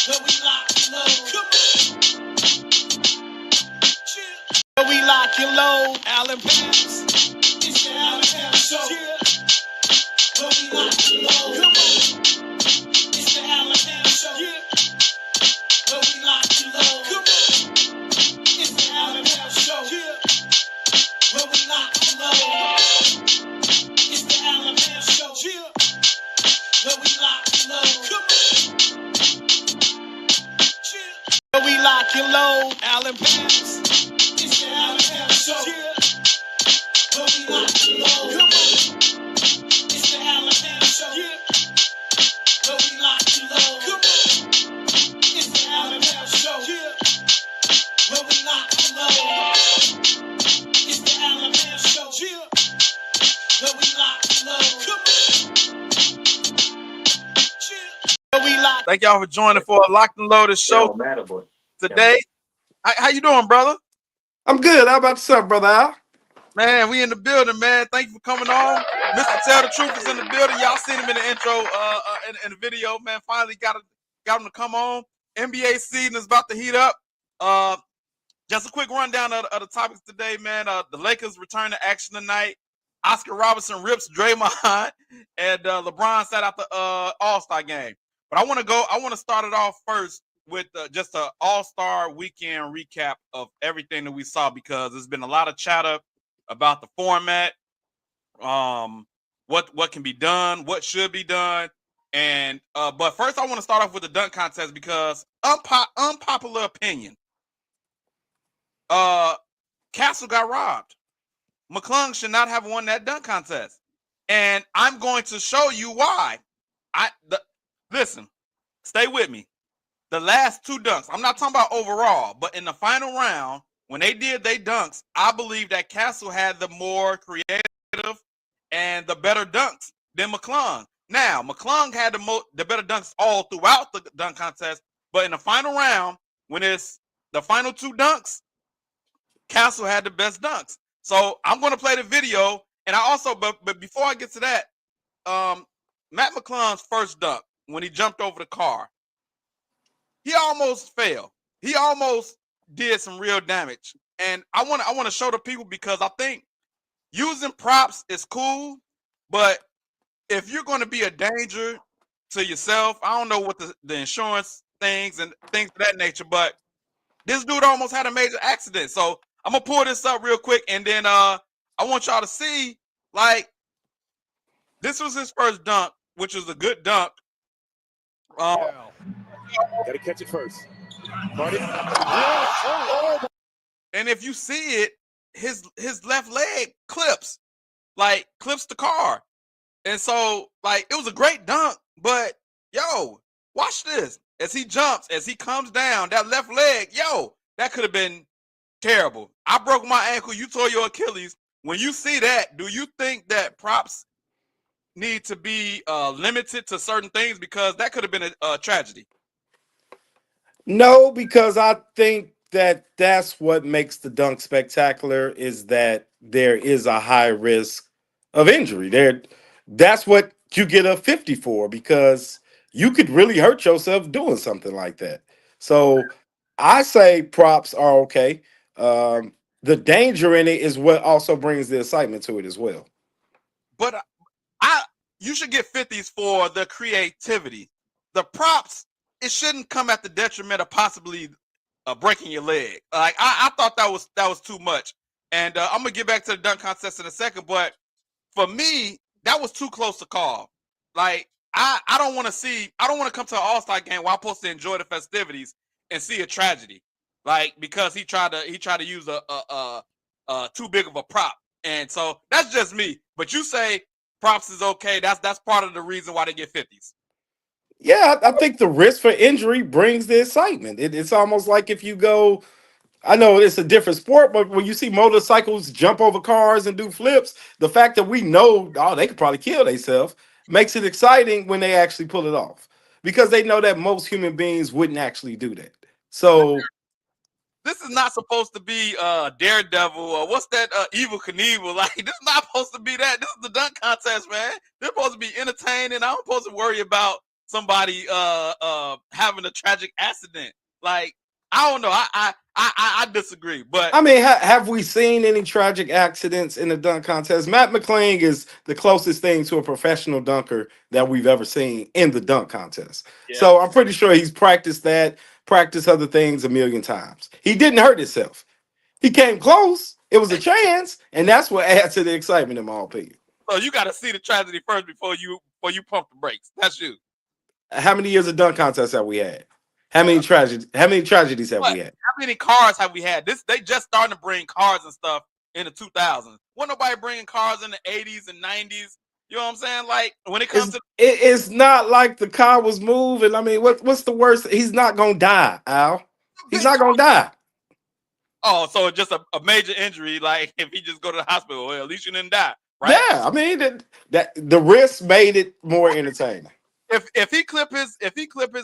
Where we lock and load. Where we lock and load. Allen Pamps. It's the Allen Pamps Show. Where we lock and load. It's the Allen Pamps Show. Where we lock and load. It's the Allen Pamps Show. Where we lock and load. It's the Allen Pamps Show. Where we lock and load. Where we lock and load. Allen Pamps. It's the Allen Pamps Show. Where we lock and load. It's the Allen Pamps Show. Where we lock and load. It's the Allen Pamps Show. Where we lock and load. It's the Allen Pamps Show. Where we lock and load. Thank y'all for joining for a Locked and Loaded show today. How you doing, brother? I'm good. How about yourself, brother Al? Man, we in the building, man. Thank you for coming on. Mr. Tell the Truth is in the building. Y'all seen him in the intro, in the video, man. Finally got him to come on. NBA season is about to heat up. Just a quick rundown of the topics today, man. The Lakers return to action tonight. Oscar Robertson rips Draymond, and LeBron sat out the All-Star game. But I want to start it off first with just an All-Star weekend recap of everything that we saw, because there's been a lot of chatter about the format, what can be done, what should be done, and but first I want to start off with the dunk contest, because unpopular opinion, Castle got robbed. McClung should not have won that dunk contest, and I'm going to show you why. Listen, stay with me. The last two dunks, I'm not talking about overall, but in the final round, when they did their dunks, I believe that Castle had the more creative and the better dunks than McClung. Now, McClung had the better dunks all throughout the dunk contest, but in the final round, when it's the final two dunks, Castle had the best dunks. So I'm going to play the video, and I also, but before I get to that, Matt McClung's first dunk, when he jumped over the car, he almost fell. He almost did some real damage. And I want to show the people, because I think using props is cool, but if you're going to be a danger to yourself, I don't know what the insurance things and things of that nature, but this dude almost had a major accident. So I'm going to pull this up real quick, and then I want y'all to see, like, this was his first dunk, which was a good dunk. Gotta catch it first. And if you see it, his left leg clips the car. And so, like, it was a great dunk, but yo, watch this. As he jumps, as he comes down, that left leg, yo, that could have been terrible. I broke my ankle, you tore your Achilles. When you see that, do you think that props need to be limited to certain things? Because that could have been a tragedy. No, because I think that's what makes the dunk spectacular, is that there is a high risk of injury. That's what you get a 50 for, because you could really hurt yourself doing something like that. So I say props are okay. The danger in it is what also brings the excitement to it as well. But you should get 50s for the creativity. The props, it shouldn't come at the detriment of possibly breaking your leg. Like I thought that was too much. And I'm gonna get back to the dunk contest in a second, but for me, that was too close to call. Like I don't want to come to an All-Star game where I'm supposed to enjoy the festivities and see a tragedy. Like, because he tried to use a too big of a prop. And so that's just me. But you say props is okay. That's part of the reason why they get 50s. Yeah, I think the risk for injury brings the excitement. It's almost like if you go, I know it's a different sport, but when you see motorcycles jump over cars and do flips, the fact that we know, oh, they could probably kill themselves, makes it exciting when they actually pull it off, because they know that most human beings wouldn't actually do that. So this is not supposed to be Daredevil or what's that Evil Knievel. Like, this is not supposed to be that. This is the dunk contest, man. They're supposed to be entertaining. I'm supposed to worry about somebody having a tragic accident. Like, I don't know. I disagree. But I mean, have we seen any tragic accidents in the dunk contest? Matt McClain is the closest thing to a professional dunker that we've ever seen in the dunk contest. yeah, So I'm pretty sure he's practiced that, practiced other things a million times. He didn't hurt himself. He came close. It was a chance, and that's what adds to the excitement, in my opinion. so you got to see the tragedy first before you pump the brakes. That's you. How many years of dunk contests have we had? How Yeah. many tragedies? How many tragedies have But we had? how many cars have we had? They just starting to bring cars and stuff in the 2000s. Wasn't nobody bringing cars in the 80s and 90s. You know what I'm saying? Like, when it comes to It's not like the car was moving. I mean, what's the worst? He's not gonna die, Al. He's not gonna die. oh, so just a major injury, like if he just go to the hospital, well, at least you didn't die, right? Yeah, I mean that the risk made it more entertaining. If he clip his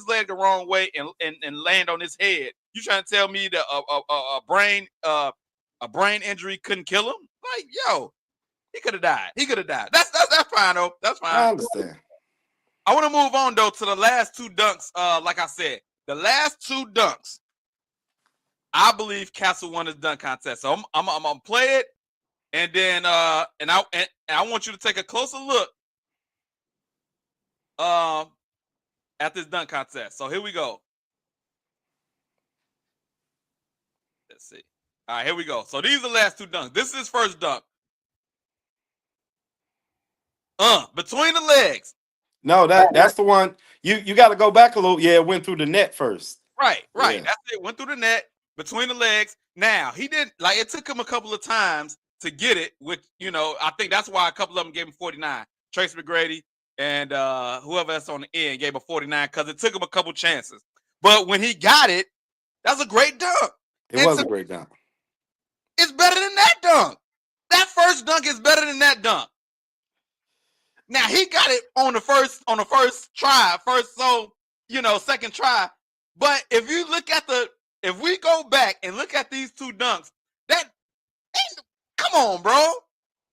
leg the wrong way and land on his head, you trying to tell me that a brain injury couldn't kill him? Like, yo, he could have died. He could have died. That's fine though. That's I fine. understand. I want to move on though to the last two dunks. Like I said, the last two dunks, I believe Castle won his dunk contest. So I'm gonna play it, and then and I want you to take a closer look at this dunk contest. So here we go. Let's see. All right, here we go. So these are the last two dunks. This is his first dunk. Between the legs. No, that's the one. You got to go back a little. Yeah, it went through the net first. Right. Yeah. That's it. Went through the net, between the legs. Now, he did, like, it took him a couple of times to get it, which, I think that's why a couple of them gave him 49. Trace McGrady and whoever that's on the end gave him 49 because it took him a couple chances. But when he got it, that's a great dunk. It was a great dunk. It's better than that dunk. That first dunk is better than that dunk. Now, he got it on the first try, second try. But if you look at if we go back and look at these two dunks, come on, bro.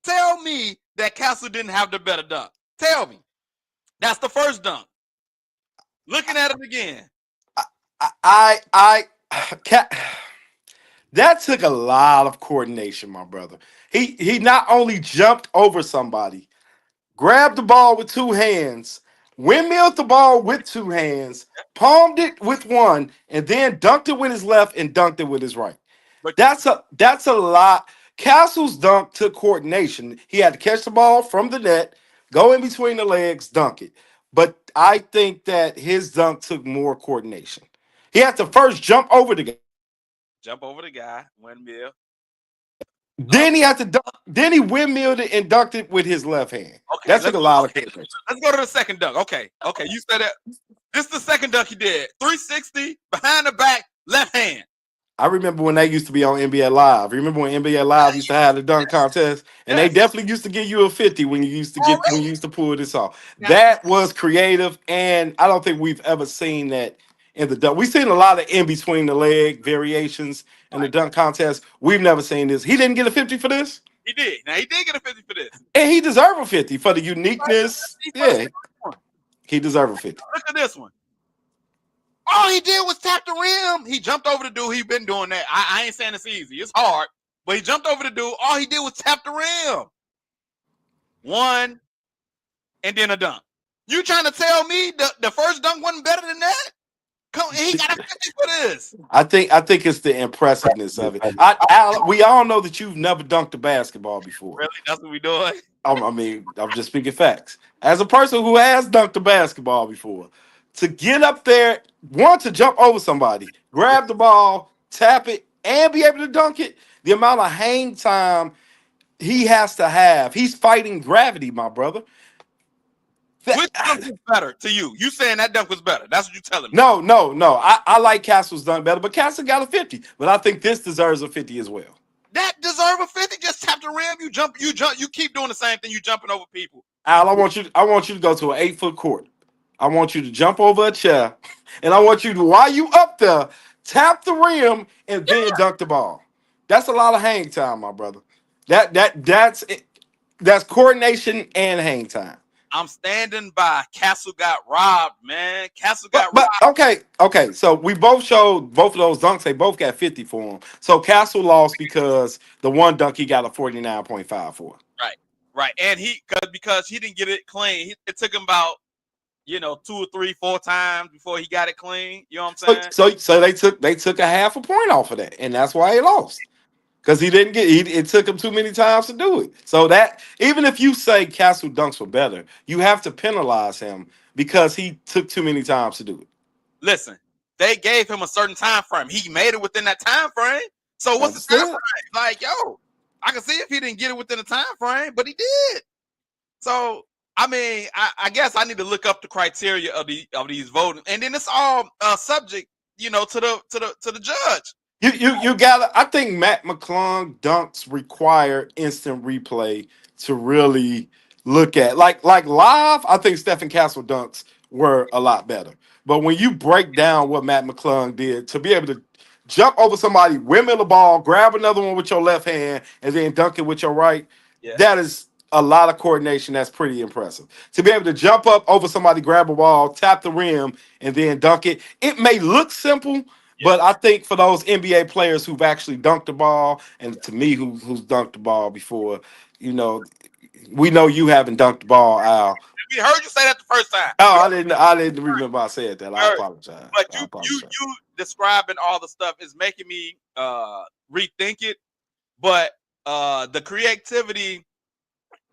Tell me that Castle didn't have the better dunk. Tell me. That's the first dunk. Looking at it again. That took a lot of coordination, my brother. He not only jumped over somebody, grabbed the ball with two hands, windmilled the ball with two hands, palmed it with one, and then dunked it with his left and dunked it with his right. But That's a lot. Castle's dunk took coordination. He had to catch the ball from the net, go in between the legs, dunk it. But I think that his dunk took more coordination. He had to first jump over the guy. windmill. Then he had to dunk. Then he windmilled it and dunked it with his left hand. Okay, That took a lot of coordination. Let's go to the second dunk. Okay. You said that. This is the second dunk he did. 360 behind the back, left hand. I remember when they used to be on NBA Live. Remember when NBA Live used to have the dunk contest, and they definitely used to give you a 50 when you used to pull this off. That was creative, and I don't think we've ever seen that in the dunk. We've seen a lot of in between the leg variations in the dunk contest. We've never seen this. He didn't get a 50 for this. He did. Now he did get a 50 for this, and he deserved a 50 for the uniqueness. Yeah, he deserved a 50. Look at this one. All he did was tap the rim. He jumped over the dude. He's been doing that. I ain't saying it's easy. It's hard. But he jumped over the dude. All he did was tap the rim. One, and then a dunk. You trying to tell me the first dunk wasn't better than that? Come, he got a 50 for this. I think it's the impressiveness of it. We all know that you've never dunked a basketball before. Really? That's what we doing? I mean, I'm just speaking facts. As a person who has dunked a basketball before, to get up there, want to jump over somebody, grab the ball, tap it, and be able to dunk it, the amount of hang time he has to have. He's fighting gravity, my brother. Which dunk was better to you? You saying that dunk was better? That's what you telling me? No. I like Castle's dunk better, but Castle got a 50. But I think this deserves a 50 as well. That deserve a 50. Just tap the rim. You jump. You keep doing the same thing. You jumping over people. Al, I want you to go to an 8-foot court. I want you to jump over a chair, and I want you to, while you up there, tap the rim and then dunk the ball. That's a lot of hang time, my brother. That's coordination and hang time. I'm standing by. Castle got robbed, man. Castle got But robbed. okay. So we both showed both of those dunks. They both got 50 for him. So Castle lost because the one dunk he got a 49.5 for. Right, right. And because he didn't get it clean. It took him about 2 or 3, 4 times before he got it clean. You know what I'm saying? So they took a half a point off of that, and that's why he lost. Because he didn't get it took him too many times to do it. So that even if you say Castle dunks were better, you have to penalize him because he took too many times to do it. Listen, they gave him a certain time frame. He made it within that time frame. So what's the time Understood. frame? Like, I can see if he didn't get it within the time frame, but he did. So I mean, I guess I need to look up the criteria of these voting, and then it's all subject, to the judge. You gotta. I think Matt McClung dunks require instant replay to really look at like live. I think Stephen Castle dunks were a lot better. But when you break down what Matt McClung did to be able to jump over somebody, windmill the ball, grab another one with your left hand, and then dunk it with your right, Yeah. that is a lot of coordination. That's pretty impressive. To be able to jump up over somebody, grab a ball, tap the rim, and then dunk it. It may look simple, Yeah. but I think for those NBA players who've actually dunked the ball, and to me who's dunked the ball before, we know you haven't dunked the ball, Al. We heard you say that the first time. Oh, I didn't remember I said that. I Heard. apologize. But I apologize. you describing all the stuff is making me rethink it. But the creativity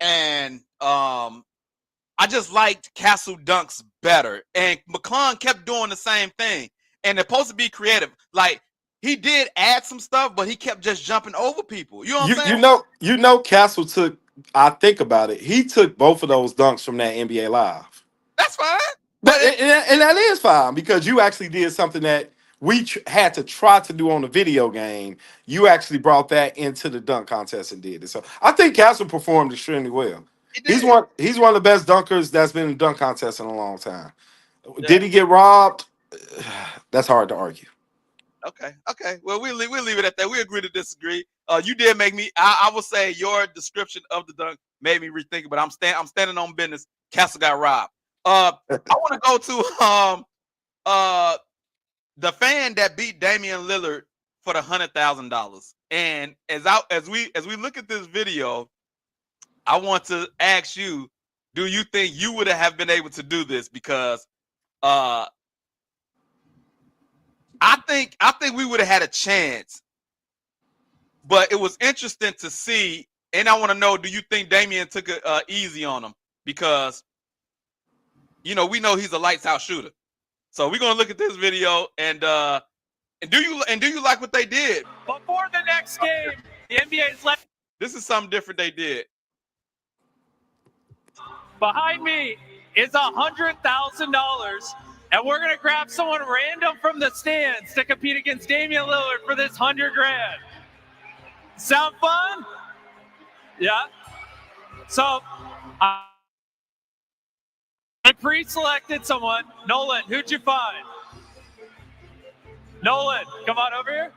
and I just liked Castle dunks better. And McClung kept doing the same thing. And they're supposed to be creative. Like, he did add some stuff, but he kept just jumping over people. You know what I'm saying? You know Castle took, I think about it, he took both of those dunks from that NBA Live. That's fine. But and that is fine because you actually did something that we had to try to do on the video game. You actually brought that into the dunk contest and did it. So I think Castle performed extremely well. He's one of the best dunkers that's been in the dunk contest in a long time. Yeah. Did he get robbed? That's hard to argue. Okay. Well, we'll leave it at that. We agree to disagree. You did make me. I will say your description of the dunk made me rethink it. But I'm standing on business. Castle got robbed. I want to go to the fan that beat Damian Lillard for the $100,000. And as we look at this video, I want to ask you: do you think you would have been able to do this? Because I think we would have had a chance. But it was interesting to see, and I want to know: do you think Damian took it easy on him? Because we know he's a lights out shooter. So we're gonna look at this video and do you like what they did? Before the next game, the NBA's left. This is something different they did. Behind me is $100,000, and we're gonna grab someone random from the stands to compete against Damian Lillard for this $100,000. Sound fun? Yeah. So I pre-selected someone. Nolan, who'd you find? Nolan, come on over here.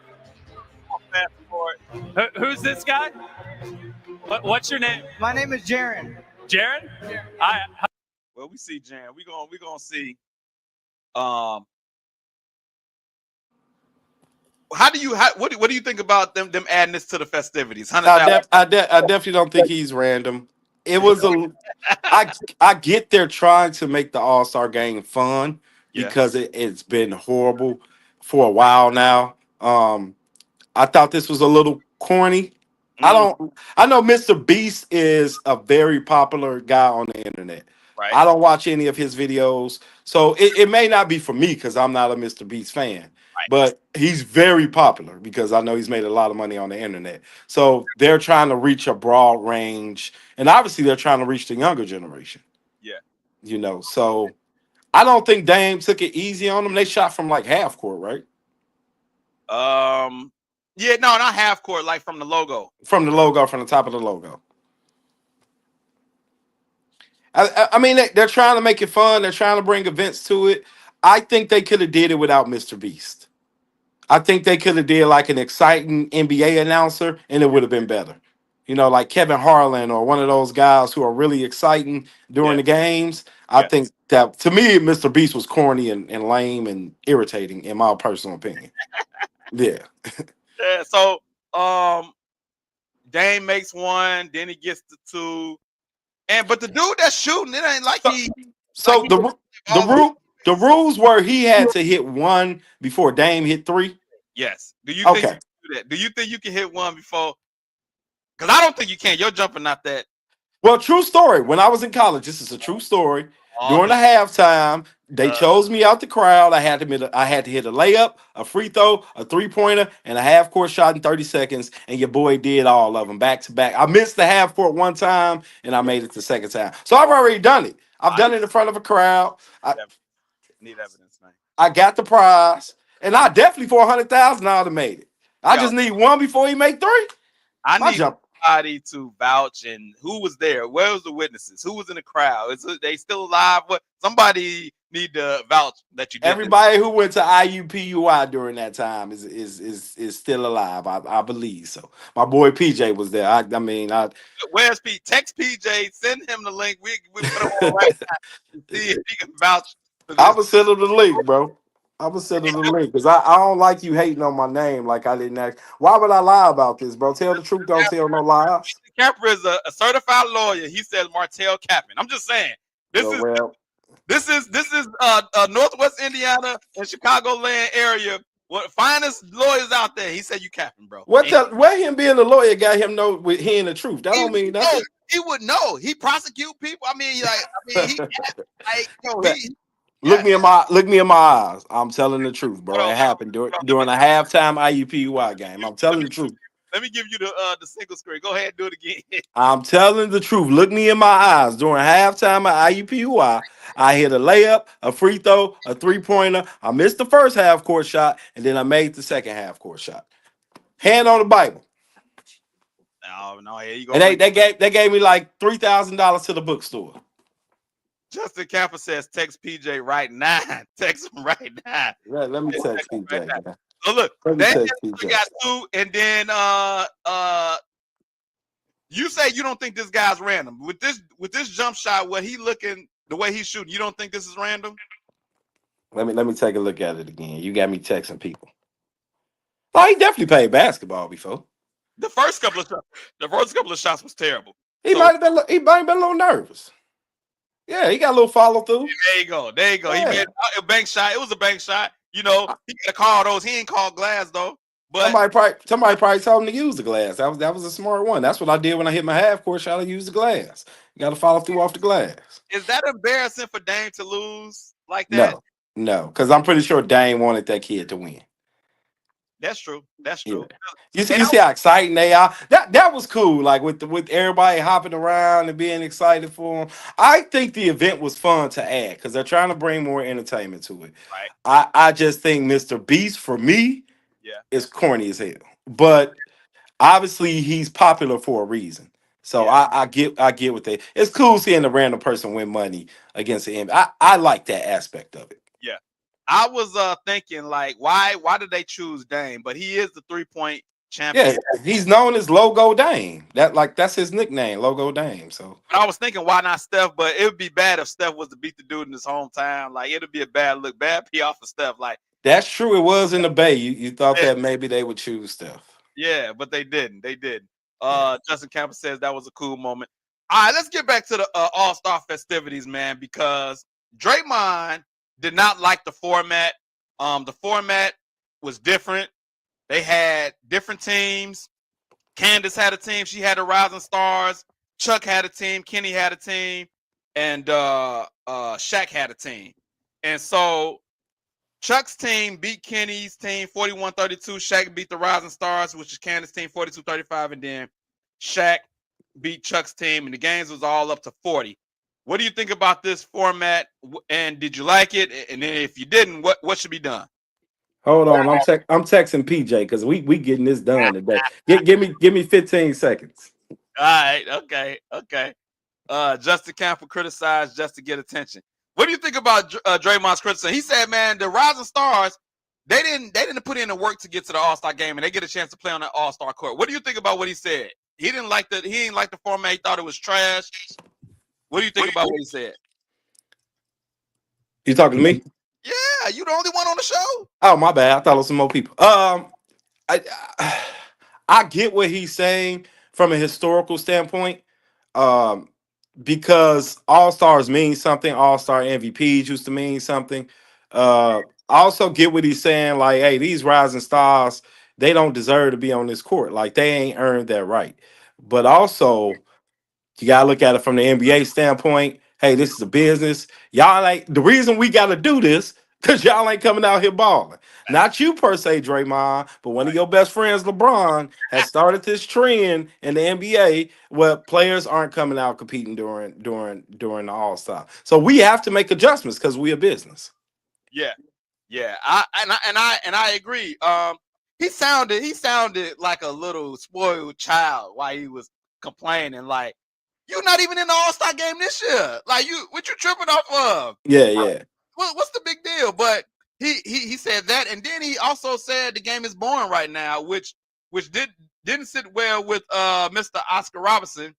Who's this guy? What's your name? My name is Jaron. Jaron? Well, we see Jan. We're gonna see. What do you think about them adding this to the festivities? I definitely don't think he's random. It was I get they're trying to make the All-Star game fun because it's been horrible for a while now. I thought this was a little corny. I know Mr. Beast is a very popular guy on the internet. Right. I don't watch any of his videos, so it may not be for me because I'm not a Mr. Beast fan. Right. But he's very popular because I know he's made a lot of money on the internet. So they're trying to reach a broad range, and obviously they're trying to reach the younger generation. Yeah. So I don't think Dame took it easy on them. They shot from like half court, right? Yeah, no, not half court, like from the logo. From the logo, from the top of the logo. I mean, they're trying to make it fun. They're trying to bring events to it. I think they could have did it without Mr. Beast. I think they could have did like an exciting NBA announcer, and it would have been better. like Kevin Harlan or one of those guys who are really exciting during Yeah. the games. I Yeah. think that to me, Mr. Beast was corny and lame and irritating in my personal opinion. Yeah. Yeah. So Dame makes one, then he gets the two. But the dude that's shooting, it ain't like So, he so the all over rule the the place. rules were he had to hit one before Dame hit three. Yes. Do you think you Okay. can do that? Do you think you can hit one before? Because I don't think you can. Your jumping not that. Well, true story. When I was in college, this is a true story. Oh, During the halftime, they uh, chose me out the crowd. I had to hit a layup, a free throw, a 3-pointer, and a half court shot in 30 seconds. And your boy did all of them back to back. I missed the half court one time, and I made it the second time. So I've already done it. I've I done it in front of a crowd. need evidence, man. I got the prize, and I definitely for 100,000 I would have made it. I Yo, just need one before he make three. I My need jump. somebody to vouch and who was there? Where was the witnesses? Who was in the crowd? Is they still alive? What? Somebody need to vouch that you did this. Everybody who went to IUPUI during that time is still alive. I believe so. My boy PJ was there. I mean, Where's Pete? Text PJ. Send him the link. We put him on right now and see if he can vouch for I this. would send him the link, bro. I would send him the link because I don't like you hating on my name like I didn't act. Why would I lie about this, bro? Tell the truth, don't tell no lies. Capper is a certified lawyer. He says Martell Capping. I'm just saying. This is Well, Northwest Indiana and Chicagoland area. What finest lawyers out there? He said you capping, bro. where him being a lawyer got him know with hearing the truth. That don't mean nothing. He would know. He prosecute people. Look me in my eyes. I'm telling the truth, bro. It happened during a halftime IUPUI game. I'm telling the truth. Let me give you the single screen. Go ahead and do it again. I'm telling the truth. Look me in my eyes. During halftime at IUPUI, I hit a layup, a free throw, a 3-pointer. I missed the first half court shot, and then I made the second half court shot. Hand on the Bible. No, here you go. And they gave me like $3,000 to the bookstore. Justin Camper says text PJ right now. Text him right now. Let me text PJ. Right. So look, they got two, and then you say you don't think this guy's random. With this jump shot, what he looking, the way he's shooting, you don't think this is random? Let me take a look at it again. You got me texting people. Oh, he definitely played basketball before. The first couple of shots was terrible. He might have been a little nervous. Yeah, he got a little follow through. There you go. Yeah. He made a bank shot. It was a bank shot. You know, he got to call those. He ain't called glass though. But somebody probably told him to use the glass. That was a smart one. That's what I did when I hit my half court shot. I used the glass. You got to follow through off the glass. Is that embarrassing for Dame to lose like that? No, because I'm pretty sure Dame wanted that kid to win. That's true. Yeah. You see how exciting they are. That was cool. Like with everybody hopping around and being excited for them. I think the event was fun to add because they're trying to bring more entertainment to it. Right. I just think Mr. Beast for me, is corny as hell. But obviously he's popular for a reason. So I get what they. It's cool seeing a random person win money against the NBA. I like that aspect of it. Yeah. I was thinking like why did they choose Dame? But he is the 3-point champion. Yeah, he's known as Logo Dame. That's his nickname, Logo Dame. So but I was thinking why not Steph? But it would be bad if Steph was to beat the dude in his hometown. Like it'd be a bad look, bad PR for Steph. Like that's true. It was in the Bay. You thought that maybe they would choose Steph. Yeah, but they didn't. They didn't. Justin Campbell says that was a cool moment. All right, let's get back to the All-Star festivities, man, because Draymond did not like the format. The format was different. They had different teams. Candace had a team. She had the Rising Stars. Chuck had a team. Kenny had a team. And Shaq had a team. And so Chuck's team beat Kenny's team 41-32. Shaq beat the Rising Stars, which is Candace's team 42-35. And then Shaq beat Chuck's team, and the games was all up to 40. What do you think about this format? And did you like it? And then if you didn't, what should be done? Hold on, I'm texting PJ because we getting this done today. Give me 15 seconds. All right, okay. Justin Campbell criticized just to get attention. What do you think about Draymond's criticism? He said, man, the Rising Stars, they didn't put in the work to get to the All-Star game, and they get a chance to play on that All-Star court. What do you think about what he said? he didn't like the format. He thought it was trash. What do you think about what he said? You talking to me? Yeah, you the only one on the show. Oh, my bad. I thought it was some more people. I I get what he's saying from a historical standpoint. Um, because All Stars mean something. All Star MVPs used to mean something. I also get what he's saying. Like, hey, these rising stars, they don't deserve to be on this court. Like, they ain't earned that right. But also, you gotta look at it from the NBA standpoint. Hey, this is a business. Y'all ain't the reason we gotta do this because y'all ain't coming out here balling. Not you per se, Draymond, but one of your best friends, LeBron, has started this trend in the NBA where players aren't coming out competing during the All Star. So we have to make adjustments because we a business. Yeah, yeah. I agree. He sounded like a little spoiled child while he was complaining. Like, you're not even in the All Star game this year. Like, what you tripping off of? Yeah, yeah. What's the big deal? But he said that, and then he also said the game is boring right now, which didn't sit well with Mr. Oscar Robertson,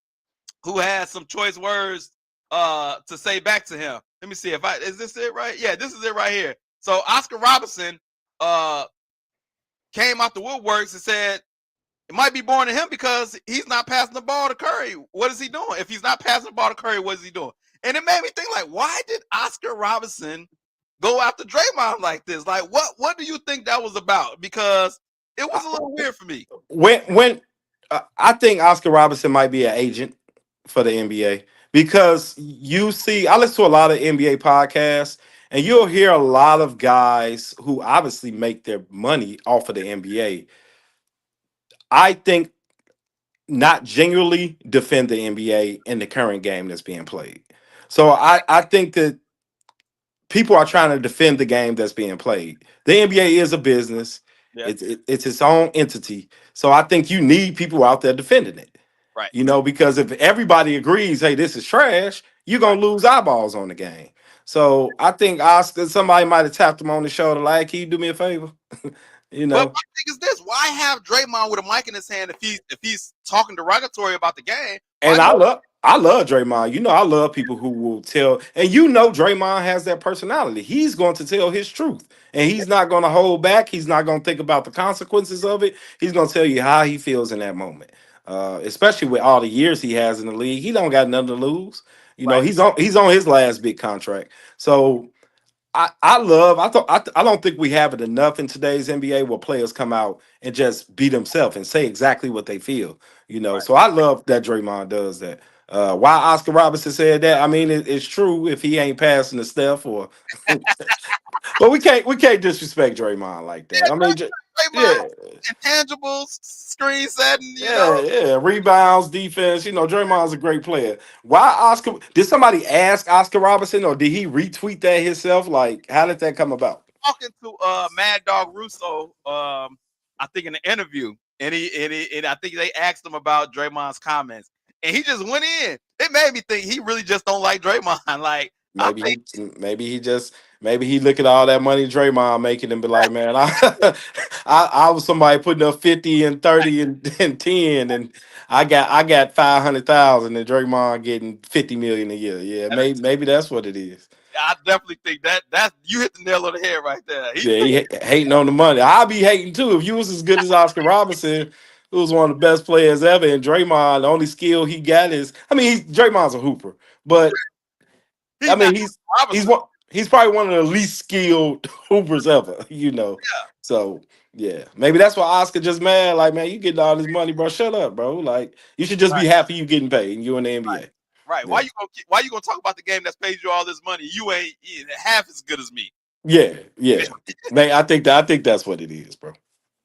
who had some choice words to say back to him. Let me see is this it right? Yeah, this is it right here. So Oscar Robertson came out the woodworks and said it might be boring to him because he's not passing the ball to Curry. What is he doing? If he's not passing the ball to Curry, what is he doing? And it made me think, like, why did Oscar Robertson go after Draymond like this? Like, what do you think that was about? Because it was a little weird for me. When I think Oscar Robertson might be an agent for the NBA because you see, I listen to a lot of NBA podcasts, and you'll hear a lot of guys who obviously make their money off of the NBA. I think not genuinely defend the NBA in the current game that's being played. So I think that people are trying to defend the game that's being played. The NBA is a business. Yeah. It's its own entity. So I think you need people out there defending it. Right. You know, because if everybody agrees, hey, this is trash, you're gonna lose eyeballs on the game. So I think Oscar, somebody might have tapped him on the shoulder, like, can you do me a favor? You But know. my thing is this: why have Draymond with a mic in his hand if he's talking derogatory about the game? And I love Draymond. You know, I love people who will tell, and you know Draymond has that personality. He's going to tell his truth. And he's not going to hold back. He's not going to think about the consequences of it. He's going to tell you how he feels in that moment. Especially with all the years he has in the league. He don't got nothing to lose. You know, Right. he's on his last big contract. So I don't think we have it enough in today's NBA where players come out and just be themselves and say exactly what they feel. You know, Right. so I love that Draymond does that. Why Oscar Robertson said that? I mean, it's true if he ain't passing the stuff or, but we can't disrespect Draymond like that. I mean, Draymond, yeah, intangibles, screen setting, yeah, rebounds, defense. You know, Draymond's a great player. Why Oscar? Did somebody ask Oscar Robertson, or did he retweet that himself? Like, how did that come about? talking to Mad Dog Russo, I think in the interview, and I think they asked him about Draymond's comments, and he just went in. It made me think he really just don't like Draymond. Like, I think Maybe he look at all that money Draymond making and be like, man, I was somebody putting up 50 and 30 and 10, and I got 500,000 and Draymond getting 50 million a year. Yeah, maybe that's what it is. I definitely think that you hit the nail on the head right there. Yeah, he hating on the money. I'll be hating too if you was as good as Oscar Robinson, who was one of the best players ever, and Draymond, the only skill he got is, I mean, Draymond's a hooper, but I mean, he's probably one of the least skilled hoopers ever, you know. Yeah. So yeah, maybe that's why Oscar just mad. Like, man, you getting all this money, bro? Shut up, bro. Like, you should just be happy you getting paid and you in the NBA. Right. Yeah. Why you gonna talk about the game that's paid you all this money? You ain't half as good as me. Yeah. Man, I think that's what it is, bro.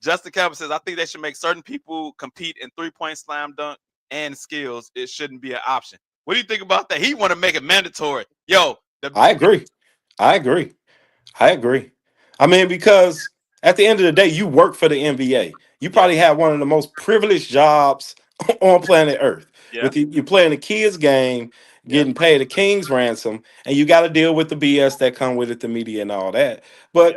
Justin Campbell says, I think they should make certain people compete in 3-point slam dunk and skills. It shouldn't be an option. What do you think about that? He want to make it mandatory. Yo, I agree. I mean, because at the end of the day, you work for the NBA. You probably have one of the most privileged jobs on planet Earth. Yeah. You're playing a kid's game, getting paid a king's ransom, and you got to deal with the BS that come with it, the media and all that. But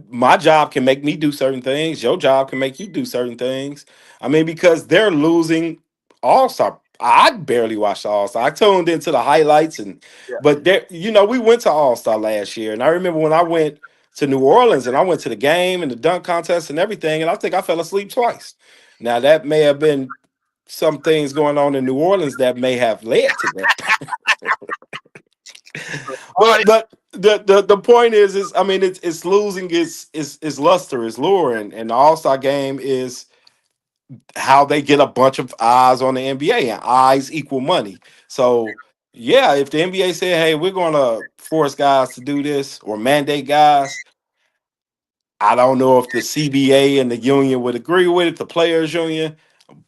my job can make me do certain things. Your job can make you do certain things. I mean, because they're losing All-Star. I barely watched the All-Star. I tuned into the highlights Yeah. but there, we went to All-Star last year, and I remember when I went to New Orleans and I went to the game and the dunk contest and everything, and I think I fell asleep twice. Now that may have been some things going on in New Orleans that may have led to that. Oh, But the point is I mean it's losing its luster, its lure, and the All-Star game is how they get a bunch of eyes on the NBA, and eyes equal money. So yeah, if the NBA said, "Hey, we're going to force guys to do this or mandate guys," I don't know if the CBA and the union would agree with it, the players union,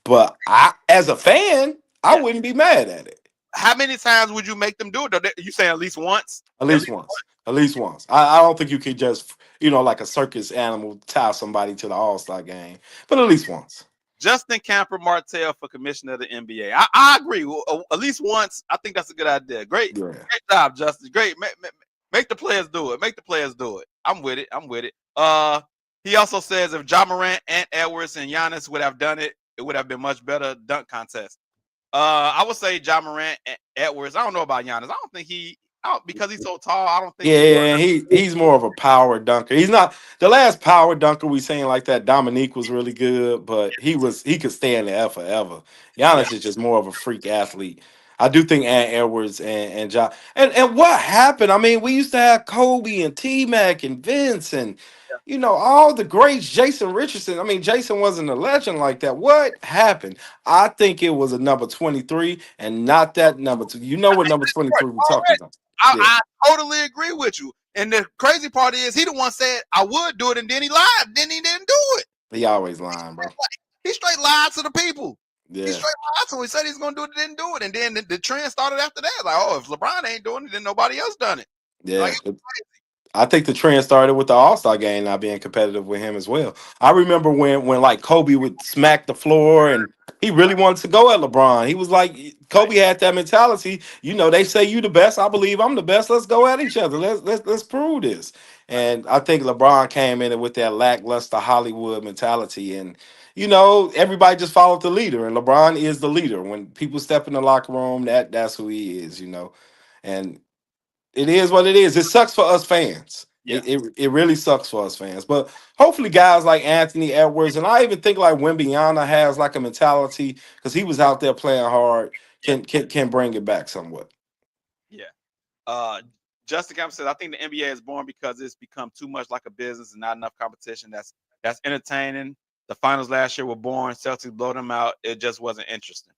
but I, as a fan, I yeah. wouldn't be mad at it. How many times would you make them do it? Though? You say at least once? At At least least once. At least once. I don't think you could just, like a circus animal, tie somebody to the All-Star game, but at least once. Justin Camper Martell for commissioner of the NBA. I agree. At least once. I think that's a good idea. Great, Yeah. great job, Justin. Great. Make the players do it. Make the players do it. I'm with it. I'm with it. He also says if Ja Morant, Ant Edwards, and Giannis would have done it, it would have been much better dunk contest. I would say Ja Morant, Edwards. I don't know about Giannis. I don't think because he's so tall. I don't think Yeah, he's more of a power dunker. He's not the last power dunker we seen like that. Dominique was really good, but he could stay in the air forever. Yeah. Giannis is just more of a freak athlete. I do think Ant Edwards and Ja and what happened? I mean, we used to have Kobe and T Mac and Vince and all the greats. Jason Richardson. I mean, Jason wasn't a legend like that. What happened? I think it was a number 23 and not that number 2. You know what number 23 we're talking about? Yeah. I totally agree with you. And the crazy part is he the one said I would do it, and then he lied. Then he didn't do it. He always lying, bro. He straight lied to the people. Yeah. He straight lied to him. He said he's gonna do it, didn't do it. And then the trend started after that. Like, oh, if LeBron ain't doing it, then nobody else done it. Yeah. Like, I think the trend started with the All-Star game not being competitive with him as well. I remember when like Kobe would smack the floor and he really wanted to go at LeBron. He was like, Kobe had that mentality. They say you the best. I believe I'm the best. Let's go at each other. Let's prove this. And I think LeBron came in with that lackluster Hollywood mentality, and everybody just followed the leader. And LeBron is the leader. When people step in the locker room, that's who he is. And it is what it is. It sucks for us fans. Yeah. It really sucks for us fans. But hopefully guys like Anthony Edwards, and I even think like Wembanyama has like a mentality because he was out there playing hard, can bring it back somewhat. Yeah. Justin Campbell says, I think the NBA is born because it's become too much like a business and not enough competition that's entertaining. The finals last year were boring. Celtics blow them out. It just wasn't interesting.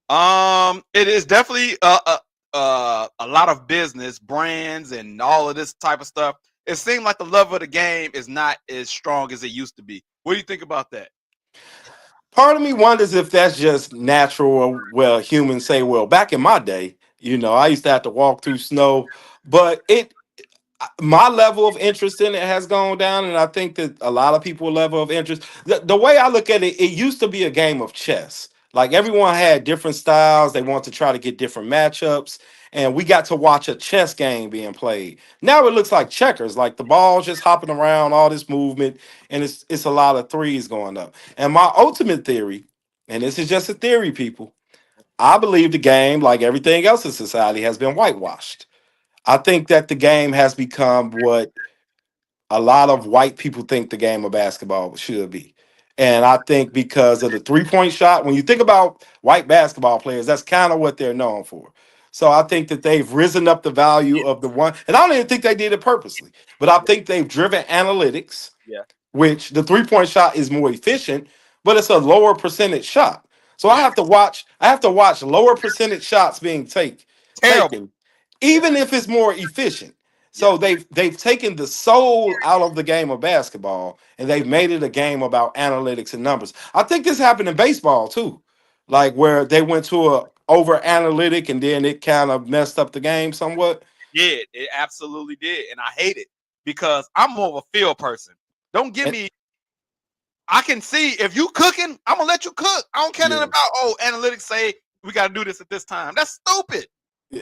It is definitely a lot of business, brands, and all of this type of stuff. It seems like the love of the game is not as strong as it used to be. What do you think about that? Part of me wonders if that's just natural or, well, humans say, well, back in my day, I used to have to walk through snow, but my level of interest in it has gone down, and I think that a lot of people's level of interest. The way I look at it, it used to be a game of chess. Like everyone had different styles. They want to try to get different matchups, and we got to watch a chess game being played. Now it looks like checkers, like the ball's just hopping around, all this movement, and it's a lot of threes going up. And my ultimate theory, and this is just a theory, people, I believe the game, like everything else in society, has been whitewashed. I think that the game has become what a lot of white people think the game of basketball should be. And I think because of the 3-point shot, when you think about white basketball players, that's kind of what they're known for. So I think that they've risen up the value of the one, and I don't even think they did it purposely, but I think they've driven analytics, which the 3-point shot is more efficient, but it's a lower percentage shot. So I have to watch lower percentage shots being taken, even if it's more efficient. So they've taken the soul out of the game of basketball and they've made it a game about analytics and numbers. I think this happened in baseball too, like where they went to a over analytic and then it kind of messed up the game somewhat. Yeah, it absolutely did, and I hate it because I'm more of a field person. Don't give me. I can see if you cooking, I'm gonna let you cook. I don't care nothing about analytics say we got to do this at this time. That's stupid.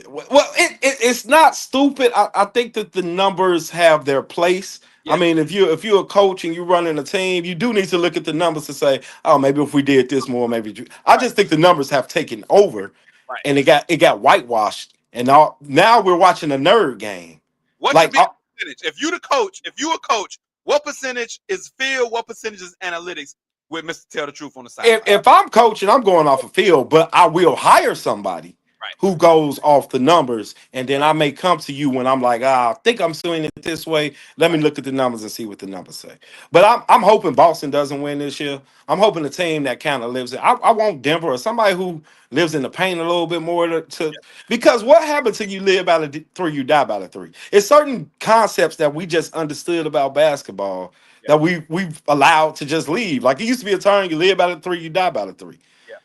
Well, it's not stupid. I think that the numbers have their place, I mean, if you're a coach and you're running a team, you do need to look at the numbers to say, oh, maybe if we did this more, maybe. I just think the numbers have taken over, Right. and it got whitewashed, and all now we're watching a nerd game. What Like, should be the percentage? If you're a coach, what percentage is field? What percentage is analytics? With Mr. Tell the Truth on the side. if I'm coaching, I'm going off a field, but I will hire somebody Right. who goes off the numbers, and then I may come to you when I'm like, I think I'm doing it this way. Let me look at the numbers and see what the numbers say. But I'm hoping Boston doesn't win this year. I'm hoping the team that kind of lives it. I want Denver or somebody who lives in the paint a little bit more to because what happens till you live by the three, you die by the three. It's certain concepts that we just understood about basketball that we've allowed to just leave. Like it used to be a term, you live by the three, you die by the three. Yeah.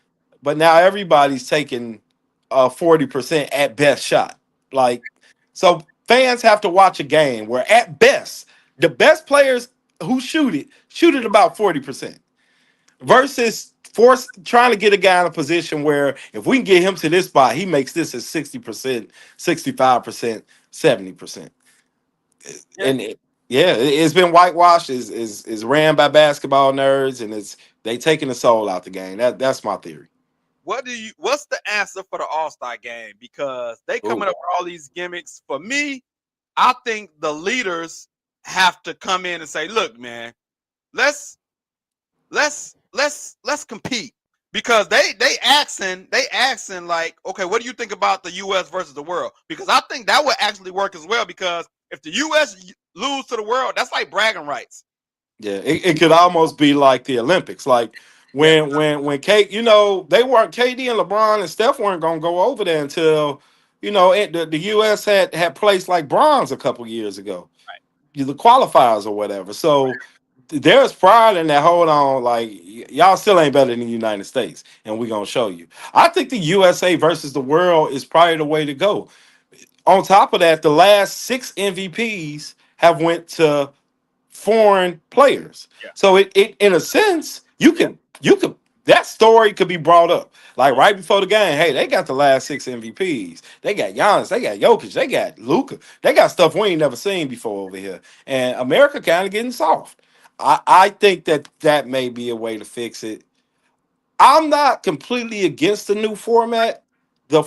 But now everybody's taking a 40% at best shot. Like, so fans have to watch a game where at best, the best players who shoot it about 40%. Versus trying to get a guy in a position where if we can get him to this spot, he makes this at 60%, 65%, 70%. And it's been whitewashed, is ran by basketball nerds, and they taking the soul out the game. That's my theory. What's the answer for the All-Star game? Because they coming up with all these gimmicks. For me, I think the leaders have to come in and say, look, man, let's compete. Because they asking like, okay, what do you think about the US versus the world? Because I think that would actually work as well. Because if the US lose to the world, that's like bragging rights. Yeah, it could almost be like the Olympics. Like when Kate, they weren't KD and LeBron and Steph weren't gonna go over there until the US had placed like bronze a couple years ago. Right. The qualifiers or whatever. So there's pride in that. Hold on, like y'all still ain't better than the United States, and we're gonna show you. I think the USA versus the world is probably the way to go. On top of that, the last 6 MVPs have went to foreign players. Yeah. So it in a sense, you could that story could be brought up. Like right before the game, hey, they got the last 6 MVPs. They got Giannis, they got Jokic, they got Luka. They got stuff we ain't never seen before over here. And America kind of getting soft. I think that may be a way to fix it. I'm not completely against the new format, the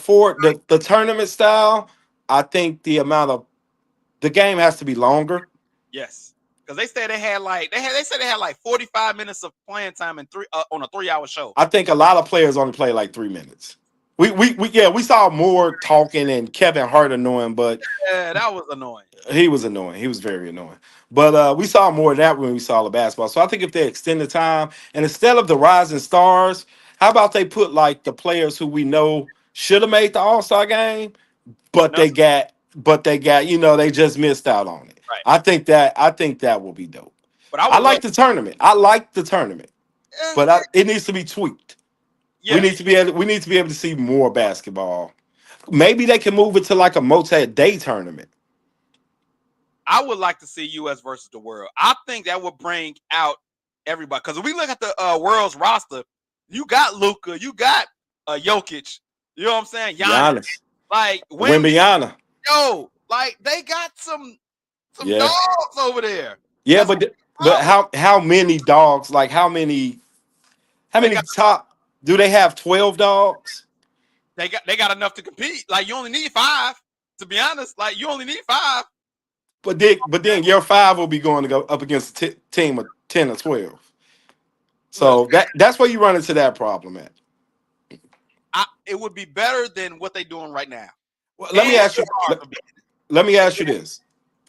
tournament style. I think the game has to be longer. Yes, because they said they had like 45 minutes of playing time and on a 3-hour show. I think a lot of players only play like 3 minutes. We saw more talking and Kevin Hart annoying, but yeah, that was annoying. He was annoying. He was very annoying. But we saw more of that when we saw the basketball. So I think if they extend the time and instead of the rising stars, how about they put like the players who we know should have made the All-Star game, but they got they just missed out on it. Right. I think that will be dope. But I like the tournament. But it needs to be tweaked. Yeah. We need to be able to see more basketball. Maybe they can move it to like a multi-day tournament. I would like to see US versus the world. I think that would bring out everybody. Because if we look at the world's roster, you got Luka, you got Jokic. You know what I'm saying? Giannis. Like Wembanyama. Yo, like they got some dogs over there. Yeah, but how many dogs? Like how many top? Do they have 12 dogs? They got enough to compete. Like you only need 5. To be honest, like you only need 5. But then your 5 will be going to go up against a team of 10 or 12. So that's where you run into that problem at. It would be better than what they're doing right now. Well, let me ask you this.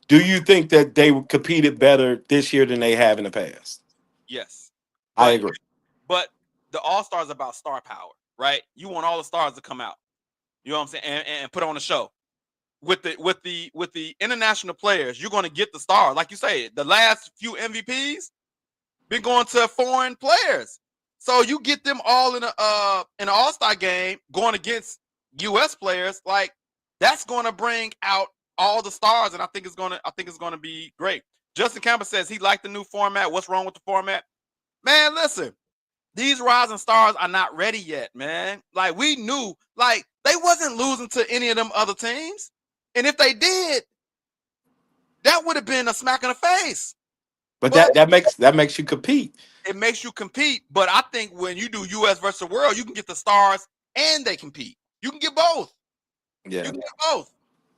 Do you think that they competed better this year than they have in the past? Yes. I agree. But the All-Star is about star power, right? You want all the stars to come out. You know what I'm saying? And put on a show. With the international players, you're going to get the stars. Like you say, the last few MVPs been going to foreign players. So you get them all in an All-Star game going against US players, like that's going to bring out all the stars, and I think it's going to be great. Justin Campbell says he liked the new format. What's wrong with the format? Man, listen. These rising stars are not ready yet, man. Like we knew, like they wasn't losing to any of them other teams. And if they did, that would have been a smack in the face. But But that makes you compete. it makes you compete. But I think when you do U.S. versus the world, you can get the stars and they compete. You can get both. Yeah. You can get both.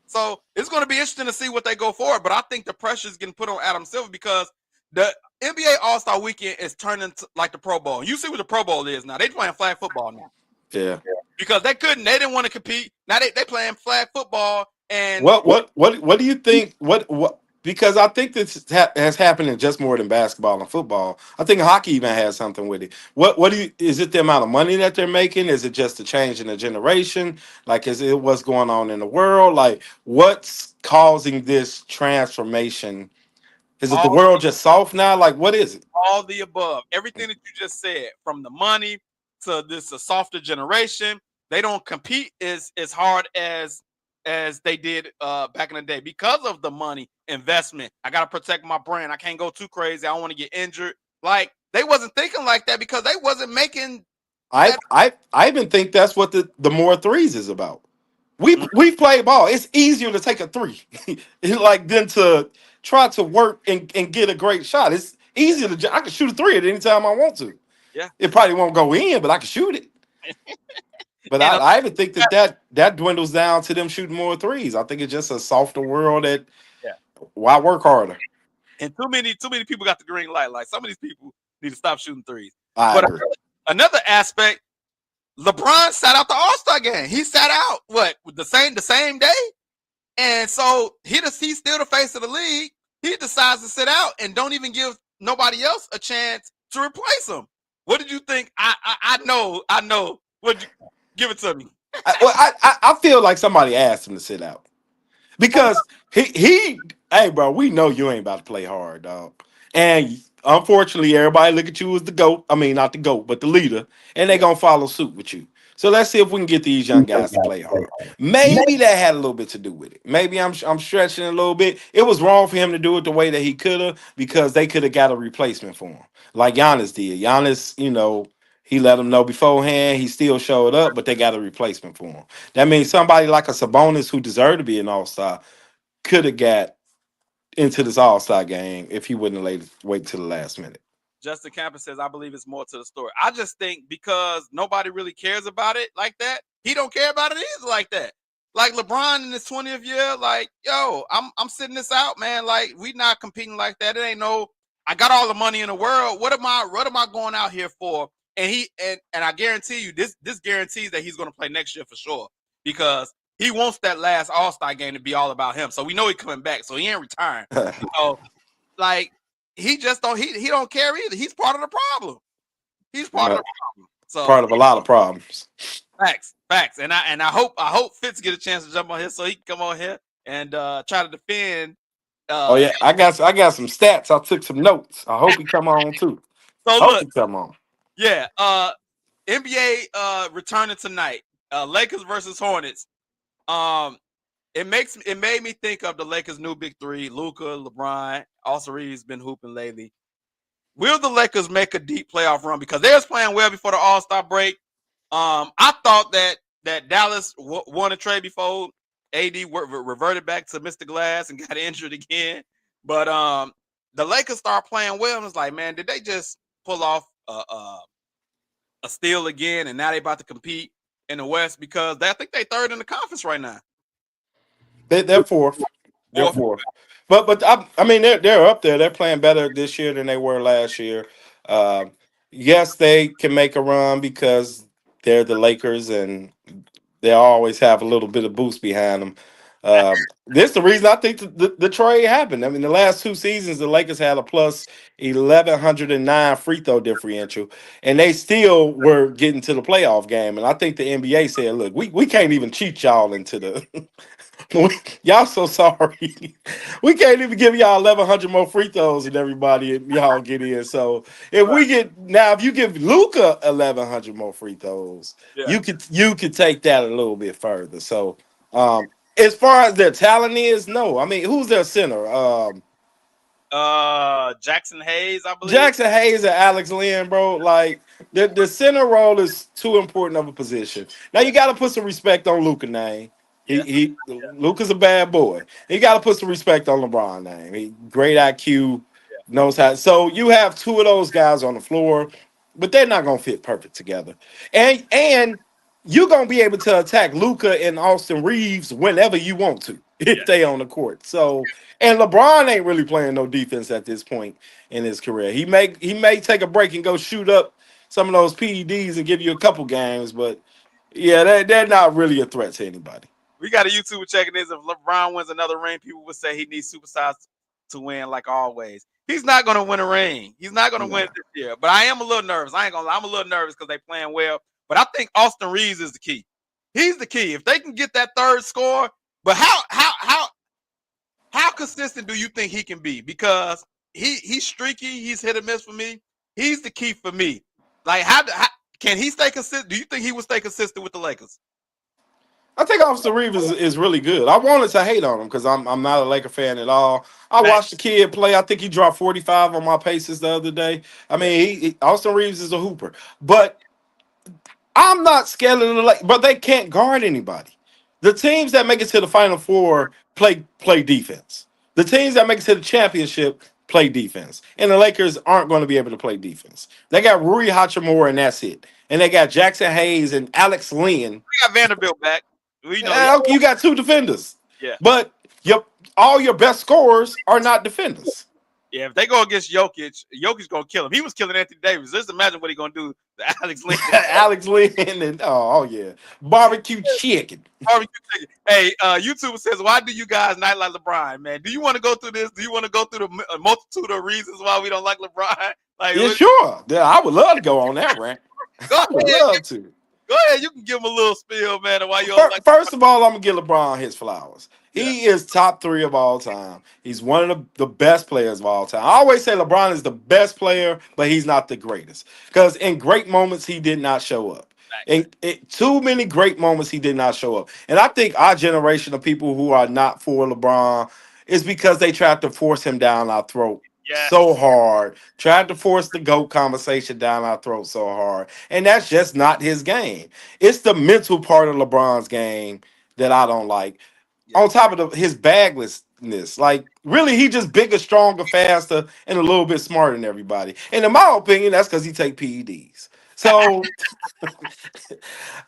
So it's going to be interesting to see what they go for. But I think the pressure is getting put on Adam Silver because the NBA All-Star Weekend is turning to like the Pro Bowl. You see what the Pro Bowl is now. They're playing flag football now. Yeah. Because they didn't want to compete. Now they playing flag football. And what do you think? What because I think this has happened in just more than basketball and football. I think hockey even has something with it. What do you? Is it the amount of money that they're making? Is it just the change in the generation? Like, is it what's going on in the world? Like, what's causing this transformation? Is it the all world just soft now? Like, what is it? all the above. Everything that you just said, from the money to this a softer generation, they don't compete as hard as they did back in the day because of the money investment. I gotta protect my brand. I can't go too crazy. I don't want to get injured. Like they wasn't thinking like that because they wasn't making that. I even think that's what the more threes is about. We play ball. It's easier to take a three, like than to try to work and get a great shot. It's easier I can shoot a three at any time I want to. Yeah. It probably won't go in, but I can shoot it. But And I even think that dwindles down to them shooting more threes. I think it's just a softer world that why work harder. And too many people got the green light. Like some of these people need to stop shooting threes. I But agree. another aspect, LeBron sat out the All-Star game. He sat out the same day, and so he's still the face of the league. He decides to sit out and don't even give nobody else a chance to replace him. What did you think? I know. What you give it to me? I feel like somebody asked him to sit out because hey bro, we know you ain't about to play hard, dog. And unfortunately, everybody look at you as the GOAT. I mean, not the GOAT, but the leader, and they gonna follow suit with you. So let's see if we can get these young guys to play hard. Maybe that had a little bit to do with it. Maybe I'm stretching a little bit. It was wrong for him to do it the way that he could have because they could have got a replacement for him, like Giannis did. Giannis, he let them know beforehand. He still showed up, but they got a replacement for him. That means somebody like a Sabonis who deserved to be an All-Star could have got into this All-Star game if he wouldn't have wait till the last minute. Justin Campus says, I believe it's more to the story. I just think because nobody really cares about it like that, he don't care about it either like that. Like LeBron in his 20th year, like, yo, I'm sitting this out, man. Like, we not competing like that. It ain't I got all the money in the world. What am I going out here for? And I guarantee you, this guarantees that he's gonna play next year for sure. Because he wants that last All-Star game to be all about him. So we know he's coming back. So he ain't retiring. So like he just don't he don't care either. He's part of the problem. He's part of the problem. So part of a lot of problems. Facts. And I hope Fitz get a chance to jump on here so he can come on here and try to defend. Oh yeah, I got some stats. I took some notes. I hope he come on too. So hope he come on. Yeah, NBA returning tonight. Lakers versus Hornets. It made me think of the Lakers' new big three: Luka, LeBron. Also, Reeves been hooping lately. Will the Lakers make a deep playoff run because they was playing well before the All-Star break? I thought that Dallas won a trade before AD reverted back to Mr. Glass and got injured again. But the Lakers start playing well, and it's like, man, did they just pull off a steal again? And now they about to compete in the West because I think they third in the conference right now. They're fourth. They're fourth. But I mean they're up there. They're playing better this year than they were last year. Yes, they can make a run because they're the Lakers and they always have a little bit of boost behind them. This is the reason I think the trade happened. I mean, the last two seasons, the Lakers had a plus 1,109 free throw differential, and they still were getting to the playoff game. And I think the NBA said, look, we can't even cheat y'all into the y'all so sorry. We can't even give y'all 1,100 more free throws and everybody and y'all get in. So if you give Luka 1,100 more free throws, you could take that a little bit further. So as far as their talent is, no. I mean, who's their center? Jackson Hayes, I believe. Jackson Hayes and Alex Lynn, bro. Like the center role is too important of a position. Now you got to put some respect on Luka's name. He Luka's a bad boy. He got to put some respect on LeBron's name. Great IQ, knows how. So you have two of those guys on the floor, but they're not gonna fit perfect together. And you're gonna be able to attack Luka and Austin Reeves whenever you want to if they on the court. So and LeBron ain't really playing no defense at this point in his career. He may take a break and go shoot up some of those PEDs and give you a couple games, but yeah, they're not really a threat to anybody. We got a YouTuber checking this. If LeBron wins another ring, people would say he needs superstars to win, like always. He's not going to win a ring. He's not going to win this year. But I am a little nervous. I ain't going to lie. I'm a little nervous because they playing well. But I think Austin Reeves is the key. He's the key. If they can get that third score, but how consistent do you think he can be? Because he's streaky. He's hit or miss for me. He's the key for me. Like how can he stay consistent? Do you think he will stay consistent with the Lakers? I think Austin Reeves is really good. I wanted to hate on him because I'm not a Laker fan at all. I watched the kid play. I think he dropped 45 on my paces the other day. I mean, Austin Reeves is a hooper, but I'm not scared of the Lakers. But they can't guard anybody. The teams that make it to the Final Four play defense. The teams that make it to the championship play defense, and the Lakers aren't going to be able to play defense. They got Rui Hachimura, and that's it. And they got Jackson Hayes and Alex Lynn. We got Vanderbilt back. You got two defenders. Yeah. But all your best scorers are not defenders. Yeah, if they go against Jokic's gonna kill him. He was killing Anthony Davis. Just imagine what he's gonna do to Alex Lynn. Alex Lynn and oh yeah. Barbecue chicken. Hey, YouTuber says, why do you guys not like LeBron, man? Do you want to go through this? Do you want to go through the multitude of reasons why we don't like LeBron? Like, yeah, sure. Yeah, I would love to go on that rant. I would love to. Go ahead, you can give him a little spiel, man. Why you First of all, I'm gonna give LeBron his flowers. He is top 3 of all time. He's one of the best players of all time. I always say LeBron is the best player, but he's not the greatest. Because in great moments, he did not show up. In too many great moments, he did not show up. And I think our generation of people who are not for LeBron is because they tried to force him down our throat. So hard, tried to force the GOAT conversation down our throat so hard, and that's just not his game. It's the mental part of LeBron's game that I don't like. On top of his baglessness, like really, he just bigger, stronger, faster, and a little bit smarter than everybody. And in my opinion, that's because he take PEDs. So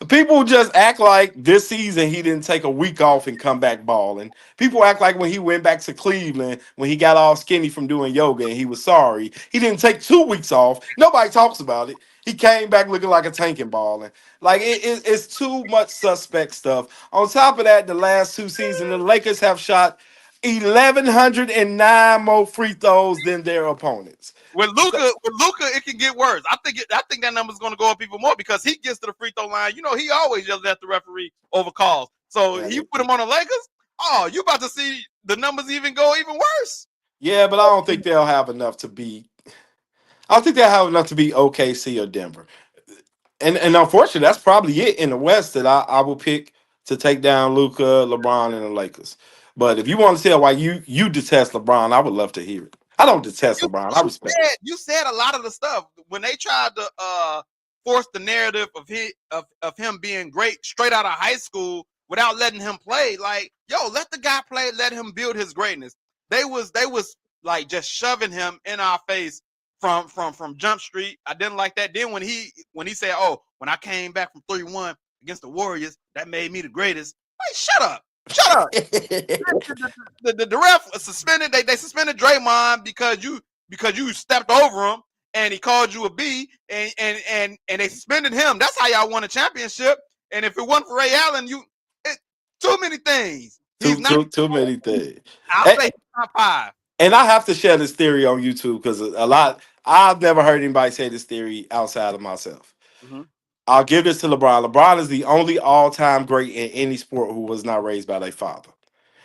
people just act like this season he didn't take a week off and come back balling. People act like when he went back to Cleveland, when he got all skinny from doing yoga and he was sorry, he didn't take 2 weeks off. Nobody talks about it. He came back looking like a tank and balling. Like it's too much suspect stuff. On top of that, the last 2 seasons, the Lakers have shot 1,109 more free throws than their opponents. With Luka, it can get worse. I think that number's going to go up even more because he gets to the free throw line. You know, he always yells at the referee over calls. So you put him on the Lakers. Oh, you about to see the numbers go even worse. Yeah, but I don't think they'll have enough to be. I don't think they'll have enough to be OKC or Denver. And unfortunately, that's probably it in the West that I will pick to take down Luka, LeBron, and the Lakers. But if you want to tell why you detest LeBron, I would love to hear it. I don't detest LeBron. I respect it. You said a lot of the stuff when they tried to force the narrative of him being great straight out of high school without letting him play. Like, yo, let the guy play, let him build his greatness. They was like just shoving him in our face from Jump Street. I didn't like that. Then when he said, "Oh, when I came back from 3-1 against the Warriors, that made me the greatest." Like, shut up. the ref suspended. They suspended Draymond because you stepped over him and he called you a B, and they suspended him. That's how y'all won a championship. And if it wasn't for Ray Allen, too many things. Too many things. I'll say top 5. And I have to share this theory on YouTube because I've never heard anybody say this theory outside of myself. Mm-hmm. I'll give this to LeBron. LeBron is the only all-time great in any sport who was not raised by their father.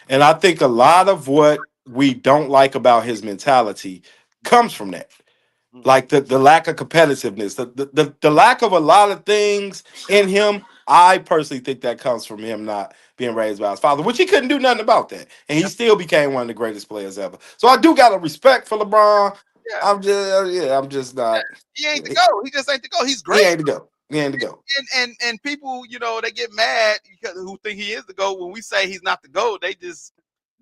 And I think a lot of what we don't like about his mentality comes from that. Like the lack of competitiveness, the lack of a lot of things in him. I personally think that comes from him not being raised by his father, which he couldn't do nothing about that. And he still became one of the greatest players ever. So I do got a respect for LeBron. Yeah. I'm just not. He ain't the GOAT. He just ain't the GOAT. He's great. He ain't the GOAT. And to go. And people, they get mad because who think he is the GOAT. When we say he's not the GOAT, they just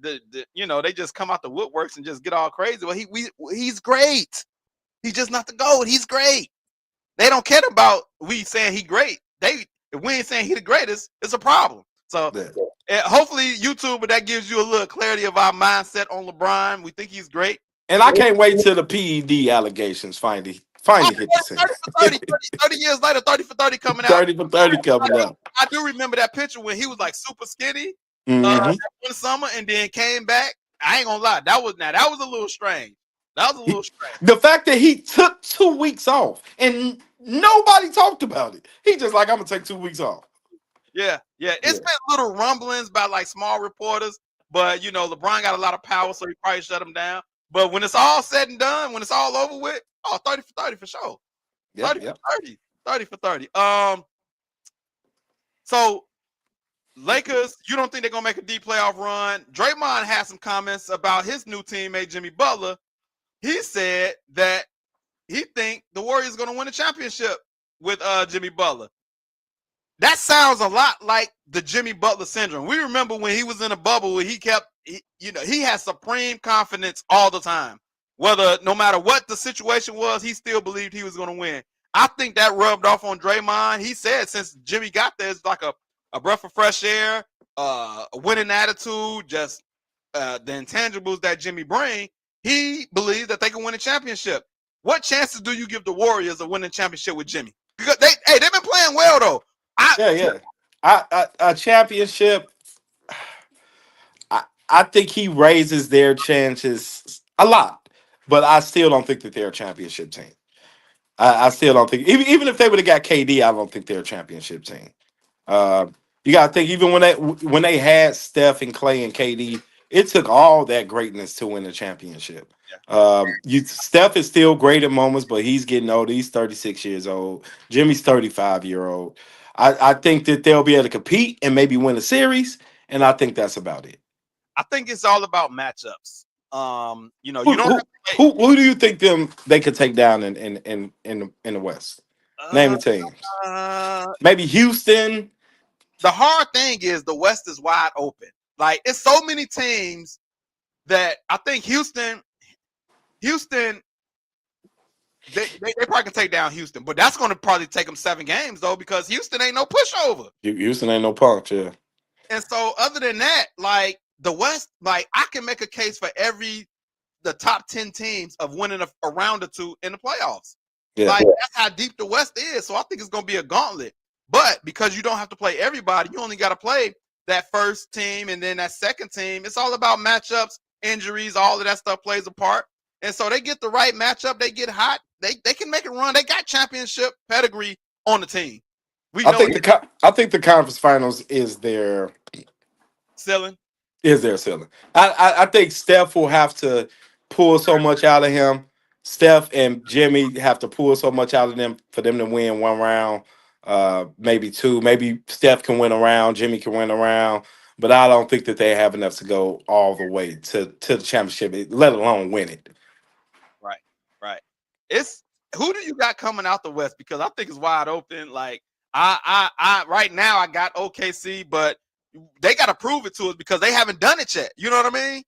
they just come out the woodworks and just get all crazy. Well, he's great. He's just not the GOAT. He's great. They don't care about we saying he great. If we ain't saying he the greatest, it's a problem. So hopefully YouTube, but that gives you a little clarity of our mindset on LeBron. We think he's great. And I can't wait till the PED allegations finally hit the scene. 30 years later, 30 for 30 coming out. 30 for 30 coming out. I do remember that picture when he was like super skinny Mm-hmm. one summer and then came back. I ain't gonna lie, that was a little strange. That was a little strange. The fact that he took 2 weeks off and nobody talked about it. He just like, I'm gonna take 2 weeks off. Yeah. It's been little rumblings by like small reporters, but LeBron got a lot of power, so he probably shut him down. But when it's all said and done, when it's all over with, 30 for 30 for sure. 30 for 30. 30 for 30. So Lakers, you don't think they're gonna make a deep playoff run? Draymond had some comments about his new teammate Jimmy Butler. He said that he think the Warriors are gonna win a championship with Jimmy Butler. That sounds a lot like the Jimmy Butler syndrome. We remember when he was in a bubble where he had supreme confidence all the time. No matter what the situation was, he still believed he was going to win. I think that rubbed off on Draymond. He said since Jimmy got there, it's like a breath of fresh air, a winning attitude, just the intangibles that Jimmy brings. He believes that they can win a championship. What chances do you give the Warriors of winning a championship with Jimmy? Because they've been playing well though. A championship. I think he raises their chances a lot, but I still don't think that they're a championship team. I still don't think, even if they would have got KD, I don't think they're a championship team. You got to think, even when they had Steph and Clay and KD, it took all that greatness to win a championship. Steph is still great at moments, but he's getting old. He's 36 years old. Jimmy's 35-year-old. I think that they'll be able to compete and maybe win a series, and I think that's about it. I think it's all about matchups. Who do you think they could take down in the West? Name the teams. Maybe Houston. The hard thing is the West is wide open. Like it's so many teams that I think Houston, they probably can take down Houston, but that's going to probably take them 7 games though, because Houston ain't no pushover. Houston ain't no punch, yeah. And so other than that, like the West, like I can make a case for the top 10 teams of winning a round or two in the playoffs. Yeah. Like that's how deep the West is. So I think it's going to be a gauntlet. But because you don't have to play everybody, you only got to play that first team and then that second team. It's all about matchups, injuries, all of that stuff plays a part. And so they get the right matchup, they get hot, they can make a run. They got championship pedigree on the team. I think the conference finals is their ceiling. I think Steph will have to pull so much out of him. Steph and Jimmy have to pull so much out of them for them to win one round, maybe 2. Maybe Steph can win a round, Jimmy can win a round, but I don't think that they have enough to go all the way to the championship, let alone win it. Right. It's who do you got coming out the West? Because I think it's wide open. Like I right now I got OKC, but they got to prove it to us because they haven't done it yet. You know what I mean?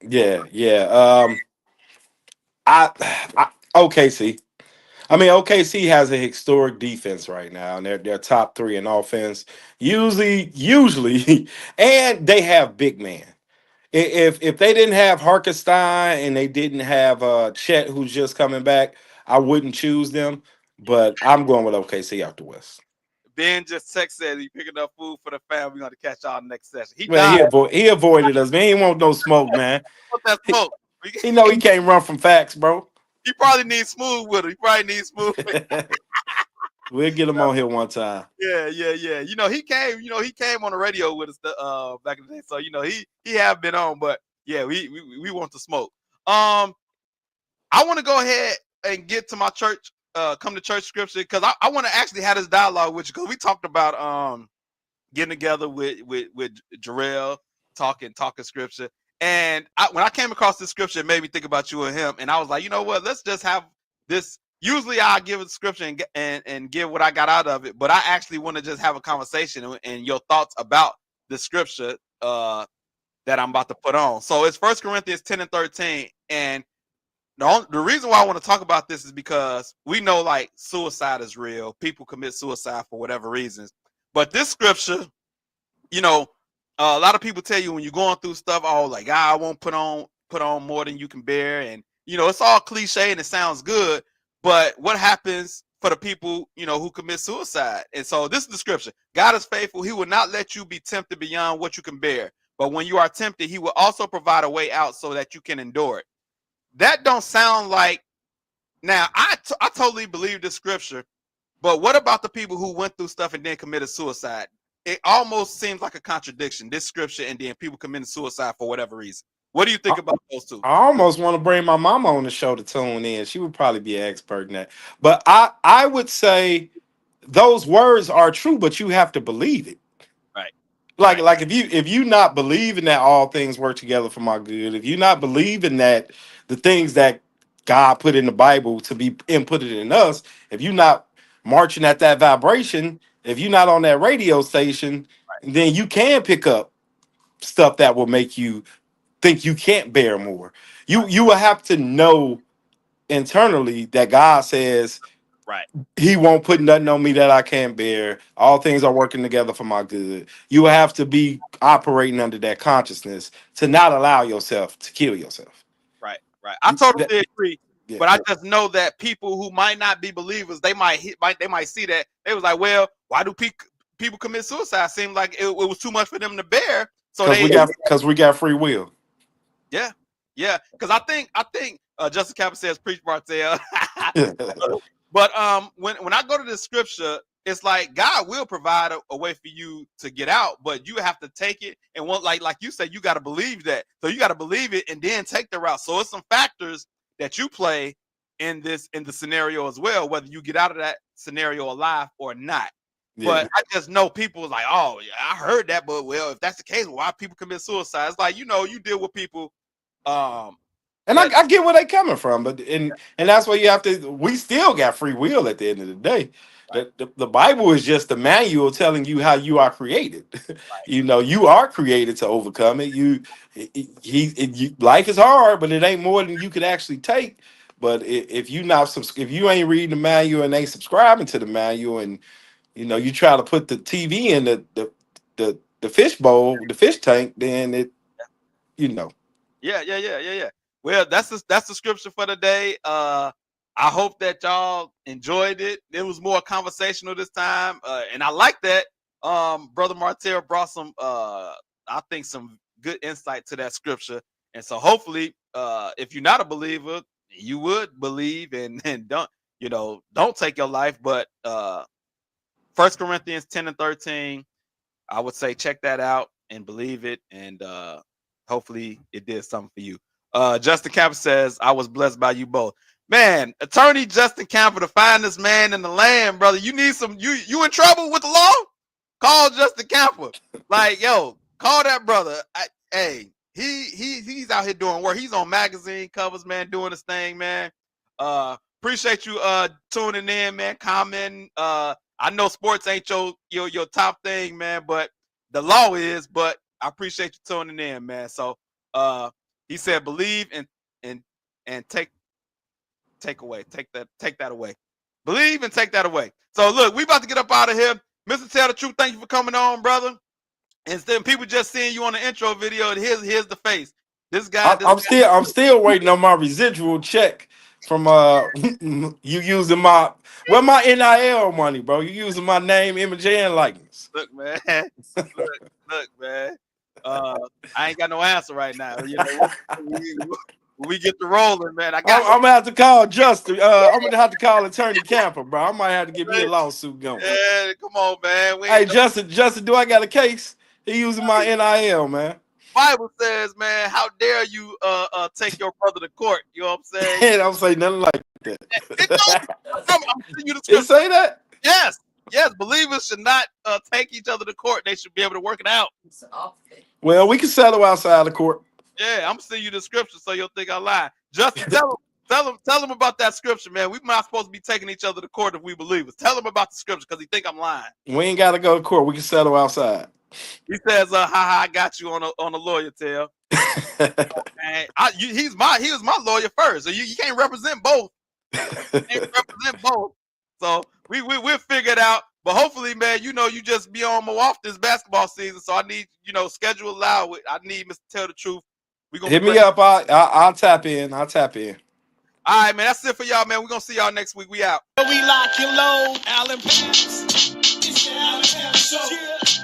Yeah. OKC. I mean, OKC has a historic defense right now, and they're top 3 in offense. Usually, and they have big man. If they didn't have Hartenstein and they didn't have Chet, who's just coming back, I wouldn't choose them. But I'm going with OKC out the West. Ben just said he picking up food for the family. We're going to catch y'all next session. He avoided us, man. He won't no smoke, man. That smoke. He know he can't run from facts, bro. He probably needs Smooth with him. We'll get him on here one time. Yeah. He came on the radio with us back in the day. So, he have been on, but yeah, we want to smoke. I want to go ahead and get to my church, come to church scripture, because I want to actually have this dialogue with you, because we talked about getting together with Jarrell, talking scripture. And when I came across this scripture, it made me think about you and him. And I was like, you know what? Let's just have this usually I give a description and give what I got out of it, but I actually want to just have a conversation and your thoughts about the scripture that I'm about to put on. So it's 1 Corinthians 10 and 13. And the reason why I want to talk about this is because we know like suicide is real. People commit suicide for whatever reasons. But this scripture, you know, a lot of people tell you when you're going through stuff, oh, like, I won't put on more than you can bear. And, you know, it's all cliche and it sounds good. But what happens for the people, you know, who commit suicide? And so this is the scripture. God is faithful. He will not let you be tempted beyond what you can bear. But when you are tempted, he will also provide a way out so that you can endure it. That don't sound like, now I totally believe this scripture, but what about the people who went through stuff and then committed suicide? It almost seems like a contradiction, this scripture and then people committing suicide for whatever reason. What do you think about those two? I almost want to bring my mama on the show to tune in. She would probably be an expert in that. But I would say those words are true, but you have to believe it. Right. Like if you not believing that all things work together for my good, if you're not believing that the things that God put in the Bible to be inputted in us, if you're not marching at that vibration, if you're not on that radio station, then you can pick up stuff that will make you think you can't bear more. You will have to know internally that God says, right, he won't put nothing on me that I can't bear. All things are working together for my good. You will have to be operating under that consciousness to not allow yourself to kill yourself. Right. I totally agree. Yeah. But I just know that people who might not be believers, they might see that. They was like, well, why do people commit suicide? Seemed like it was too much for them to bear. So because we got free will. Yeah. Because I think Justin Kappa says, preach Martell. But when I go to the scripture, it's like God will provide a way for you to get out, but you have to take it and like you said, you got to believe that. So you got to believe it and then take the route. So it's some factors that you play in the scenario as well, whether you get out of that scenario alive or not. Yeah. But I just know people like, oh, yeah, I heard that, but well, if that's the case, why people commit suicide? It's like, you know, you deal with people. And I get where they coming from, but and that's why you have to. We still got free will at the end of the day. Right. The Bible is just a manual telling you how you are created. Right. You know, you are created to overcome it. Life is hard, but it ain't more than you could actually take. But if you ain't reading the manual and ain't subscribing to the manual, and you know you try to put the TV in the fish bowl, the fish tank, then it, you know. Yeah. Well, that's the scripture for the day. I hope that y'all enjoyed it. It was more conversational this time, and I like that. Brother Martell brought some, I think, some good insight to that scripture. And so, hopefully, if you're not a believer, you would believe and don't take your life. But 1 Corinthians 10 and 13, I would say check that out and believe it, and hopefully it did something for you. Justin Camper says, I was blessed by you both. Man, attorney Justin Camper, the finest man in the land, brother. You need some, you in trouble with the law? Call Justin Camper. Like, yo, call that brother. He's out here doing work. He's on magazine covers, man, doing his thing, man. Appreciate you tuning in, man, commenting. I know sports ain't your top thing, man, but the law is, but I appreciate you tuning in, man. So he said, believe and take that away. Believe and take that away. So look, we about to get up out of here. Mr. Tell the Truth, thank you for coming on, brother. Instead of people just seeing you on the intro video, here's the face. This guy. I'm still waiting on my residual check from you using my NIL money, bro. You using my name, image, and likeness. Look, man. Look, man. I ain't got no answer right now. You know, we get to rolling, man. I'm gonna have to call Justin. I'm gonna have to call Attorney Camper, bro. I might have to get me a lawsuit going. Yeah, come on, man. Hey, Justin, do I got a case? He using my NIL, man. Bible says, man, how dare you take your brother to court? You know what I'm saying? I don't say nothing like that. I'm you it say that? Yes. Believers should not take each other to court. They should be able to work it out. Well, we can settle outside the court. Yeah, I'm sending you the scripture so you'll think I lie. Justin, tell Tell him about that scripture, man. We're not supposed to be taking each other to court if we believers. Tell him about the scripture because he think I'm lying. We ain't got to go to court. We can settle outside. He says, I got you on a lawyer tail. Man, he was my lawyer first, so you can't represent both. So we'll figure it out. But hopefully, man, you just be on more often this basketball season. So I need, schedule allow it. I need Mr. Tell the Truth. We gonna hit me up. I'll tap in. All right, man. That's it for y'all, man. We're gonna see y'all next week. We out. We lock and load, Allen Pants. It's the Allen Pants Show.